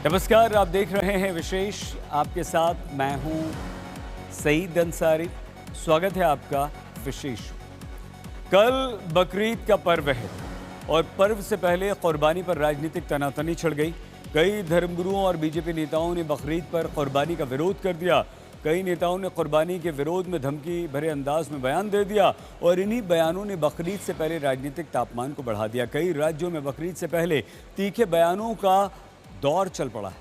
नमस्कार, आप देख रहे हैं विशेष। आपके साथ मैं हूं सईद अंसारी। स्वागत है आपका विशेष। कल बकरीद का पर्व है और पर्व से पहले कुर्बानी पर राजनीतिक तनातनी छिड़ गई। कई धर्मगुरुओं और बीजेपी नेताओं ने बकरीद पर कुर्बानी का विरोध कर दिया। कई नेताओं ने कुर्बानी के विरोध में धमकी भरे अंदाज में बयान दे दिया और इन्हीं बयानों ने बकरीद से पहले राजनीतिक तापमान को बढ़ा दिया। कई राज्यों में बकरीद से पहले तीखे बयानों का दौर चल पड़ा है।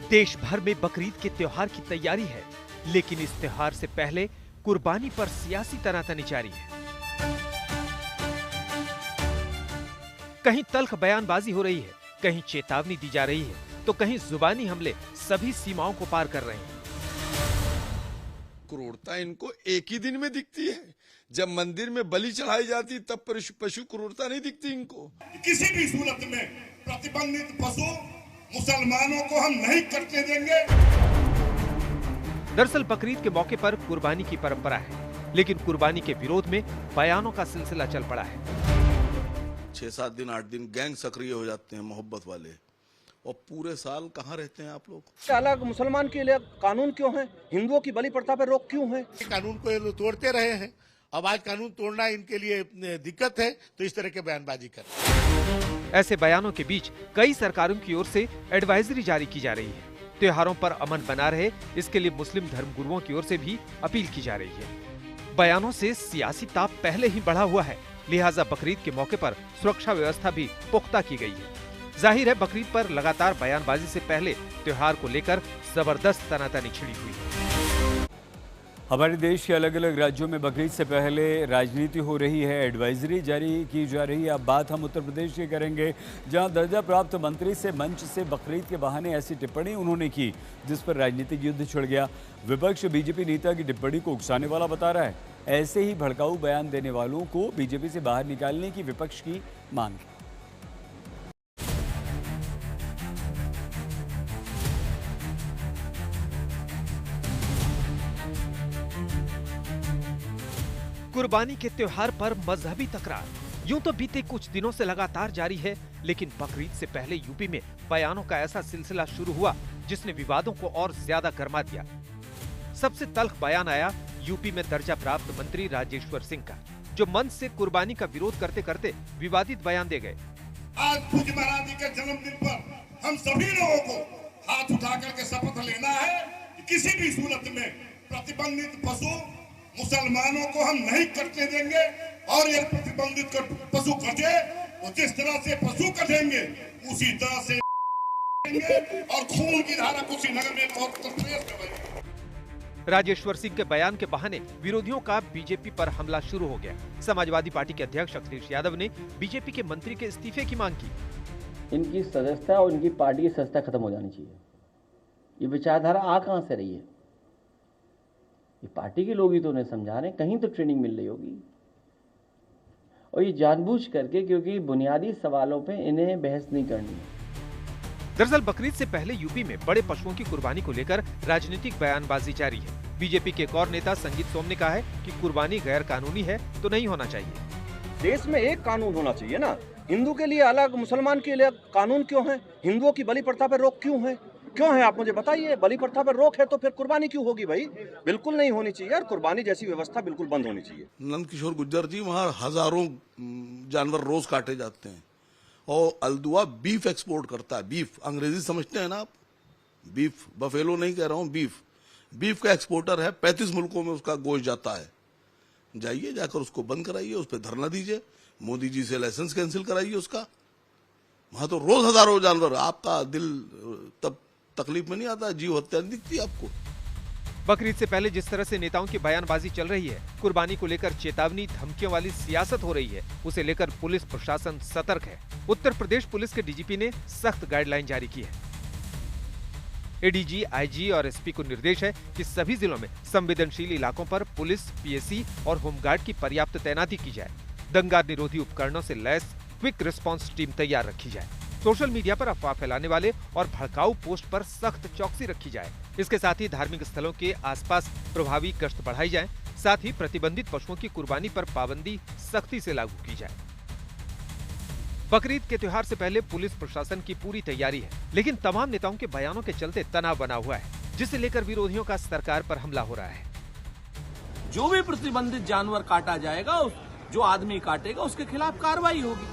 देश भर में बकरीद के त्योहार की तैयारी है, लेकिन इस त्योहार से पहले कुर्बानी पर सियासी तनातनी जारी है। कहीं तल्ख बयानबाजी हो रही है, कहीं चेतावनी दी जा रही है, तो कहीं जुबानी हमले सभी सीमाओं को पार कर रहे हैं। क्रूरता इनको एक ही दिन में दिखती है, जब मंदिर में बलि चढ़ाई जाती तब पशु क्रूरता नहीं दिखती इनको। किसी भी सूरत में प्रतिबंधित पशु मुसलमानों को हम नहीं कटने देंगे। दरअसल बकरीद के मौके पर कुर्बानी की परंपरा है, लेकिन कुर्बानी के विरोध में बयानों का सिलसिला चल पड़ा है। 6-7 दिन 8 दिन गैंग सक्रिय हो जाते हैं मोहब्बत वाले, और पूरे साल कहाँ रहते हैं आप लोग? अलग मुसलमान के लिए कानून क्यों है? हिंदुओं की बलि प्रथा पर रोक क्यों है? कानून को ये लोग तोड़ते रहे हैं, अब आज कानून तोड़ना इनके लिए दिक्कत है, तो इस तरह के बयानबाजी कर। ऐसे बयानों के बीच कई सरकारों की ओर से एडवाइजरी जारी की जा रही है। त्योहारों पर अमन बना रहे, इसके लिए मुस्लिम धर्मगुरुओं की ओर से भी अपील की जा रही है। बयानों से सियासी ताप पहले ही बढ़ा हुआ है, लिहाजा बकरीद के मौके पर सुरक्षा व्यवस्था भी पुख्ता की गई है। जाहिर है बकरीद पर लगातार बयानबाजी से पहले त्योहार को लेकर जबरदस्त तनातनी छिड़ी हुई है। हमारे देश के अलग अलग राज्यों में बकरीद से पहले राजनीति हो रही है, एडवाइजरी जारी की जा रही है। अब बात हम उत्तर प्रदेश की करेंगे, जहां दर्जा प्राप्त मंत्री से मंच से बकरीद के बहाने ऐसी टिप्पणी उन्होंने की जिस पर राजनीतिक युद्ध छिड़ गया। विपक्ष बीजेपी नेता की टिप्पणी को उकसाने वाला बता रहा है। ऐसे ही भड़काऊ बयान देने वालों को बीजेपी से बाहर निकालने की विपक्ष की मांग है। कुर्बानी के त्योहार पर मजहबी तकरार यूं तो बीते कुछ दिनों से लगातार जारी है, लेकिन बकरीद से पहले यूपी में बयानों का ऐसा सिलसिला शुरू हुआ जिसने विवादों को और ज्यादा गर्मा दिया। सबसे तल्ख बयान आया यूपी में दर्जा प्राप्त मंत्री राजेश्वर सिंह का, जो मंच से कुर्बानी का विरोध करते करते विवादित बयान दे गए। आज पूज्य महाराज जी के जन्मदिन पर हम सभी लोगों को हाथ उठा करके शपथ लेना है कि किसी भी सूरत में प्रतिबंधित पशु मुसलमानों को हम नहीं कटने देंगे, और यदि प्रतिबंधित पशु कटे तो जिस तरह से पशु कटेंगे उसी तरह से और खून की धारा कुशीनगर में बहुत तेज बहेगी। राजेश्वर सिंह के बयान के बहाने विरोधियों का बीजेपी पर हमला शुरू हो गया। समाजवादी पार्टी के अध्यक्ष अखिलेश यादव ने बीजेपी के मंत्री के इस्तीफे की मांग की। इनकी सदस्यता और इनकी पार्टी की सदस्यता खत्म हो जानी चाहिए। ये विचारधारा आ कहां से रही है? ये पार्टी के लोग ही तो उन्हें समझा रहे हैं, कहीं तो ट्रेनिंग मिल रही होगी। और ये जानबूझ करके, क्योंकि बुनियादी सवालों पे इन्हें बहस नहीं करनी है। दरअसल बकरीद से पहले यूपी में बड़े पशुओं की कुर्बानी को लेकर राजनीतिक बयानबाजी जारी है। बीजेपी के एक और नेता संगीत सोम ने कहा है कि कुर्बानी गैर कानूनी है तो नहीं होना चाहिए। देश में एक कानून होना चाहिए ना। हिंदू के लिए अलग, मुसलमान के लिए कानून क्यों है? हिंदुओं की बलि प्रथा पर रोक क्यों है? क्यों है आप मुझे बताइए। बलि प्रथा पर रोक है तो फिर कुर्बानी क्यों होगी भाई? बिल्कुल नहीं होनी चाहिए यार। कुर्बानी जैसी व्यवस्था बिल्कुल बंद होनी चाहिए। नंद किशोर गुर्जर जी, वहाँ हजारों जानवर रोज काटे जाते हैं, और अल्दुआ बीफ एक्सपोर्ट करता है। बीफ अंग्रेजी समझते हैं ना आप? बीफ, बफेलो नहीं कह रहा हूँ, बीफ का एक्सपोर्टर है। 35 मुल्कों में उसका गोश्त जाता है। जाइए, जाकर उसको बंद कराइए, उस पर धरना दीजिए, मोदी जी से लाइसेंस कैंसिल कराइए उसका। वहां तो रोज हजारों जानवर, आपका दिल तब तकलीफ में नहीं आता, जीव हत्या नहीं दिखती आपको? बकरीद से पहले जिस तरह से नेताओं की बयानबाजी चल रही है, कुर्बानी को लेकर चेतावनी धमकियों वाली सियासत हो रही है, उसे लेकर पुलिस प्रशासन सतर्क है। उत्तर प्रदेश पुलिस के डीजीपी ने सख्त गाइडलाइन जारी की है। एडीजी, आईजी और एसपी को निर्देश है कि सभी जिलों में संवेदनशील इलाकों पर पुलिस, पीएसी और होमगार्ड की पर्याप्त तैनाती की जाए। दंगा निरोधी उपकरणों से लैस क्विक रिस्पांस टीम तैयार रखी जाए। सोशल मीडिया पर अफवाह फैलाने वाले और भड़काऊ पोस्ट पर सख्त चौकसी रखी जाए। इसके साथ ही धार्मिक स्थलों के आसपास प्रभावी गश्त बढ़ाई जाए। साथ ही प्रतिबंधित पशुओं की कुर्बानी पर पाबंदी सख्ती से लागू की जाए। बकरीद के त्योहार से पहले पुलिस प्रशासन की पूरी तैयारी है, लेकिन तमाम नेताओं के बयानों के चलते तनाव बना हुआ है, जिसे लेकर विरोधियों का सरकार पर हमला हो रहा है। जो भी प्रतिबंधित जानवर काटा जाएगा, जो आदमी काटेगा उसके खिलाफ कार्रवाई होगी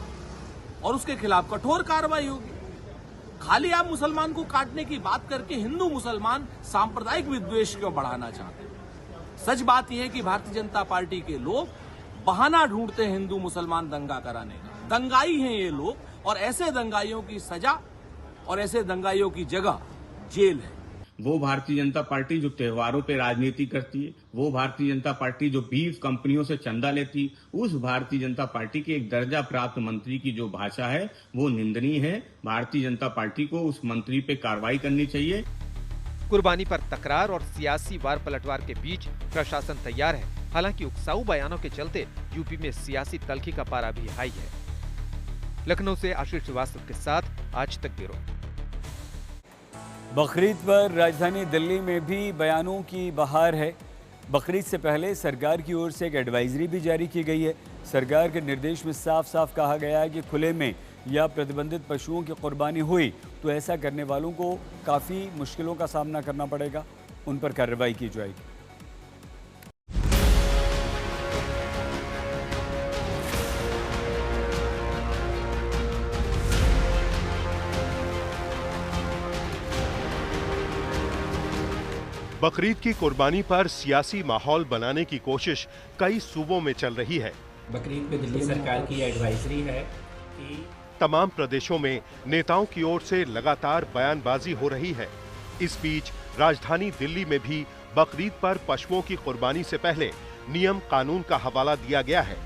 और उसके खिलाफ कठोर कार्रवाई होगी। खाली आप मुसलमान को काटने की बात करके हिंदू मुसलमान सांप्रदायिक विद्वेष क्यों बढ़ाना चाहते हैं? सच बात यह है कि भारतीय जनता पार्टी के लोग बहाना ढूंढते हैं हिंदू मुसलमान दंगा कराने का। दंगाई हैं ये लोग, और ऐसे दंगाइयों की सजा और ऐसे दंगाइयों की जगह जेल है। वो भारतीय जनता पार्टी जो त्योहारों पे राजनीति करती है, वो भारतीय जनता पार्टी जो बीफ कंपनियों से चंदा लेती, उस भारतीय जनता पार्टी के एक दर्जा प्राप्त मंत्री की जो भाषा है वो निंदनीय है। भारतीय जनता पार्टी को उस मंत्री पे कार्रवाई करनी चाहिए। कुर्बानी पर तकरार और सियासी वार पलटवार के बीच प्रशासन तैयार है। हालांकि उकसाऊ बयानों के चलते यूपी में सियासी तल्खी का पारा भी हाई है। लखनऊ से आशीष श्रीवास्तव के साथ आज तक ब्यूरो। बकरीद पर राजधानी दिल्ली में भी बयानों की बहार है। बकरीद से पहले सरकार की ओर से एक एडवाइजरी भी जारी की गई है। सरकार के निर्देश में साफ साफ कहा गया है कि खुले में या प्रतिबंधित पशुओं की कुर्बानी हुई तो ऐसा करने वालों को काफ़ी मुश्किलों का सामना करना पड़ेगा, उन पर कार्रवाई की जाएगी। बकरीद की कुर्बानी पर सियासी माहौल बनाने की कोशिश कई सूबों में चल रही है। बकरीद पे दिल्ली सरकार की एडवाइजरी है कि तमाम प्रदेशों में नेताओं की ओर से लगातार बयानबाजी हो रही है। इस बीच राजधानी दिल्ली में भी बकरीद पर पशुओं की कुर्बानी से पहले नियम कानून का हवाला दिया गया है।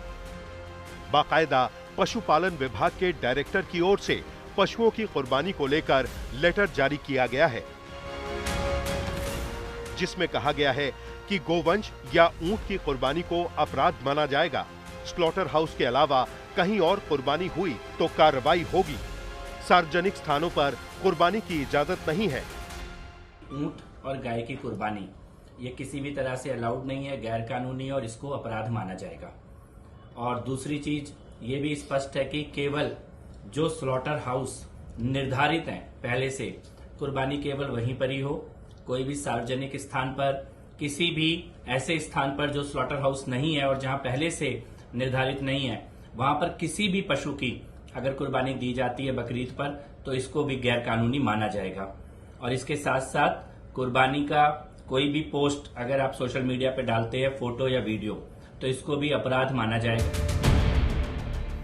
बाकायदा पशुपालन विभाग के डायरेक्टर की ओर से पशुओं की कुर्बानी को लेकर लेटर जारी किया गया है, जिसमें कहा गया है कि गोवंश या ऊंट की कुर्बानी को अपराध माना जाएगा। स्लॉटर हाउस के अलावा कहीं और कुर्बानी हुई तो कार्रवाई होगी। सार्वजनिक स्थानों पर कुर्बानी की इजाजत नहीं है। ऊंट और गाय की कुर्बानी ये किसी भी तरह से अलाउड नहीं है, गैर कानूनी, और इसको अपराध माना जाएगा। और दूसरी चीज ये भी स्पष्ट है कि केवल जो स्लॉटर हाउस निर्धारित हैं पहले से, कुर्बानी केवल वहीं पर ही हो। कोई भी सार्वजनिक स्थान पर, किसी भी ऐसे स्थान पर जो स्लॉटर हाउस नहीं है और जहां पहले से निर्धारित नहीं है, वहां पर किसी भी पशु की अगर कुर्बानी दी जाती है बकरीद पर तो इसको भी गैर कानूनी माना जाएगा। और इसके साथ साथ कुर्बानी का कोई भी पोस्ट अगर आप सोशल मीडिया पे डालते हैं, फोटो या वीडियो, तो इसको भी अपराध माना जाएगा।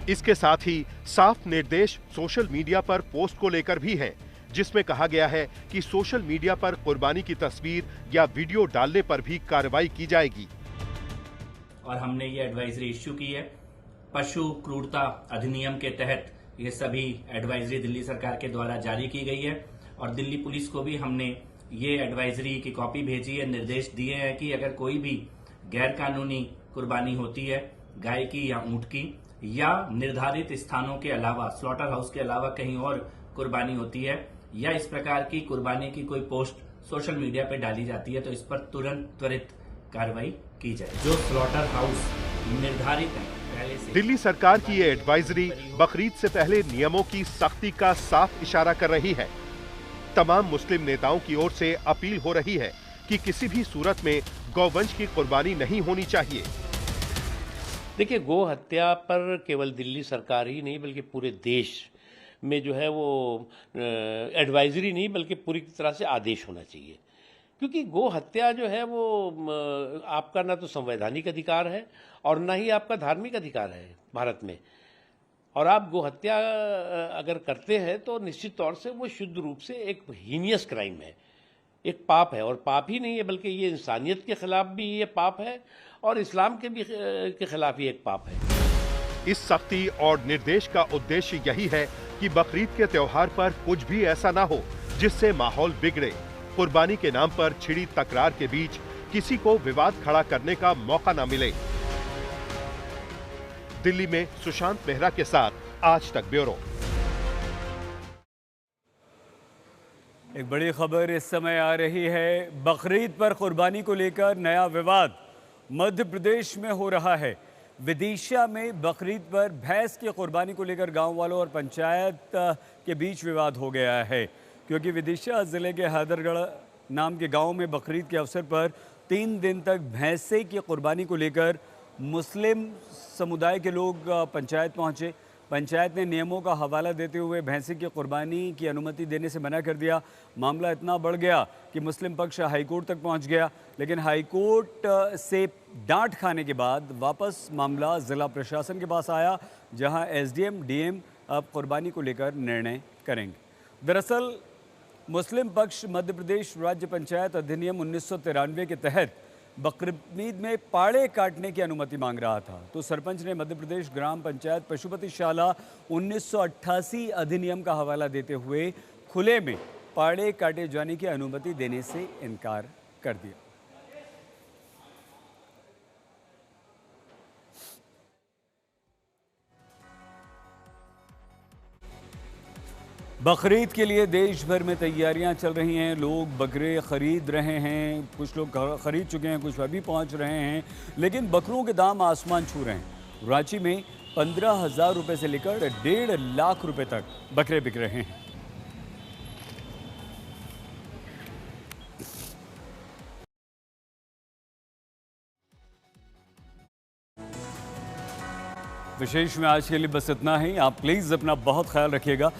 इसके साथ ही साफ निर्देश सोशल मीडिया पर पोस्ट को लेकर भी है, जिसमें कहा गया है कि सोशल मीडिया पर कुर्बानी की तस्वीर या वीडियो डालने पर भी कार्रवाई की जाएगी। और हमने ये एडवाइजरी इश्यू की है। पशु क्रूरता अधिनियम के तहत ये सभी एडवाइजरी दिल्ली सरकार के द्वारा जारी की गई है और दिल्ली पुलिस को भी हमने ये एडवाइजरी की कॉपी भेजी है। निर्देश दिए हैं कि अगर कोई भी गैर कानूनी कुर्बानी होती है गाय की या ऊंट की, या निर्धारित स्थानों के अलावा, स्लॉटर हाउस के अलावा कहीं और कुर्बानी होती है, या इस प्रकार की कुर्बानी की कोई पोस्ट सोशल मीडिया पे डाली जाती है, तो इस पर तुरंत त्वरित कार्रवाई की जाए। जो स्लॉटर हाउस निर्धारित है पहले से। दिल्ली सरकार की ये एडवाइजरी बकरीद से पहले नियमों की सख्ती का साफ इशारा कर रही है। तमाम मुस्लिम नेताओं की ओर से अपील हो रही है कि किसी भी सूरत में गौवंश की कुर्बानी नहीं होनी चाहिए। देखिए, गो हत्या पर केवल दिल्ली सरकार ही नहीं बल्कि पूरे देश में जो है वो एडवाइजरी नहीं बल्कि पूरी तरह से आदेश होना चाहिए, क्योंकि गो हत्या जो है वो आपका ना तो संवैधानिक अधिकार है और ना ही आपका धार्मिक अधिकार है भारत में। और आप गो हत्या अगर करते हैं तो निश्चित तौर से वो शुद्ध रूप से एक हीनियस क्राइम है, एक पाप है। और पाप ही नहीं है बल्कि ये इंसानियत के खिलाफ भी ये पाप है और इस्लाम के भी के खिलाफ ही एक पाप है। इस सख्ती और निर्देश का उद्देश्य यही है कि बकरीद के त्योहार पर कुछ भी ऐसा ना हो जिससे माहौल बिगड़े। कुर्बानी के नाम पर छिड़ी तकरार के बीच किसी को विवाद खड़ा करने का मौका ना मिले। दिल्ली में सुशांत मेहरा के साथ आज तक ब्यूरो। एक बड़ी खबर इस समय आ रही है। बकरीद पर कुर्बानी को लेकर नया विवाद मध्य प्रदेश में हो रहा है। विदिशा में बकरीद पर भैंस की कुर्बानी को लेकर गांव वालों और पंचायत के बीच विवाद हो गया है, क्योंकि विदिशा जिले के हैदरगढ़ नाम के गांव में बकरीद के अवसर पर 3 दिन तक भैंसे की कुर्बानी को लेकर मुस्लिम समुदाय के लोग पंचायत पहुंचे। पंचायत ने नियमों का हवाला देते हुए भैंसे की कुर्बानी की अनुमति देने से मना कर दिया। मामला इतना बढ़ गया कि मुस्लिम पक्ष हाईकोर्ट तक पहुंच गया, लेकिन हाईकोर्ट से डांट खाने के बाद वापस मामला जिला प्रशासन के पास आया, जहां एसडीएम डीएम अब कुर्बानी को लेकर निर्णय करेंगे। दरअसल मुस्लिम पक्ष मध्य प्रदेश राज्य पंचायत अधिनियम 1993 के तहत बकरीद में पाड़े काटने की अनुमति मांग रहा था, तो सरपंच ने मध्य प्रदेश ग्राम पंचायत पशुपतिशाला 1988 अधिनियम का हवाला देते हुए खुले में पाड़े काटे जाने की अनुमति देने से इनकार कर दिया। बकरीद के लिए देश भर में तैयारियां चल रही हैं। लोग बकरे खरीद रहे हैं, कुछ लोग खरीद चुके हैं, कुछ अभी पहुंच रहे हैं, लेकिन बकरों के दाम आसमान छू रहे हैं। रांची में 15,000 रुपये से लेकर 1.5 लाख रुपए तक बकरे बिक रहे हैं। विशेष में आज के लिए बस इतना ही। आप प्लीज़ अपना बहुत ख्याल रखिएगा।